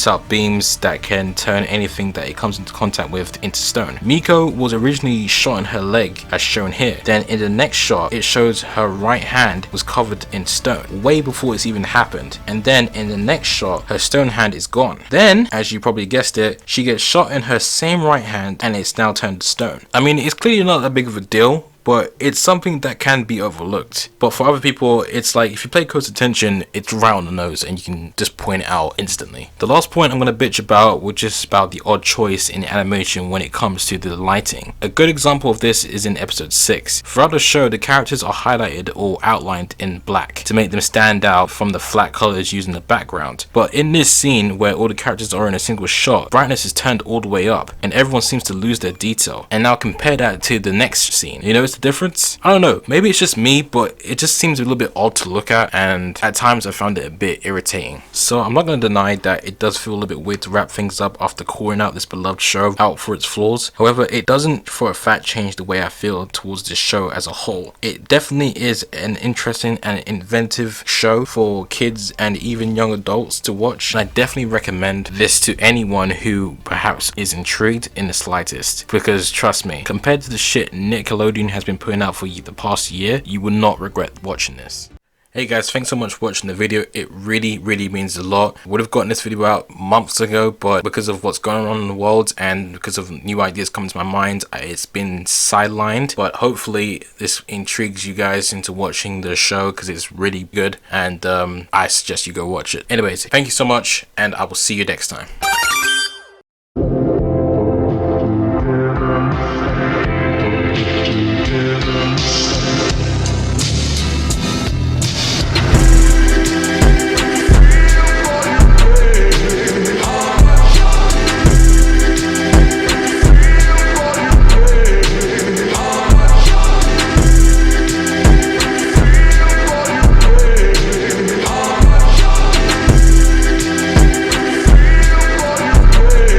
shoots out beams that can turn anything that it comes into contact with into stone. Miko was originally shot in her leg as shown here. Then in the next shot, it shows shows her right hand was covered in stone way before it's even happened, and then in the next shot her stone hand is gone. Then, as you probably guessed it, she gets shot in her same right hand and it's now turned to stone. I mean, it's clearly not that big of a deal, but it's something that can be overlooked. But for other people, it's like if you pay close attention, it's right on the nose and you can just point it out instantly. The last point I'm going to bitch about was just about the odd choice in animation when it comes to the lighting. A good example of this is in episode 6. Throughout the show, the characters are highlighted or outlined in black to make them stand out from the flat colors used in the background. But in this scene where all the characters are in a single shot, brightness is turned all the way up and everyone seems to lose their detail. And now compare that to the next scene. You notice the difference? I don't know, maybe it's just me, but it just seems a little bit odd to look at, and at times I found it a bit irritating. So I'm not going to deny that it does feel a little bit weird to wrap things up after calling out this beloved show out for its flaws. However, it doesn't for a fact change the way I feel towards this show as a whole. It definitely is an interesting and inventive show for kids and even young adults to watch, and I definitely recommend this to anyone who perhaps is intrigued in the slightest, because trust me, compared to the shit Nickelodeon has been putting out for you the past year, you will not regret watching this. Hey guys, thanks so much for watching the video. It really means a lot. Would have gotten this video out months ago, but because of what's going on in the world and because of new ideas coming to my mind, it's been sidelined. But hopefully this intrigues you guys into watching the show because it's really good, and I suggest you go watch it. Anyways, thank you so much and I will see you next time.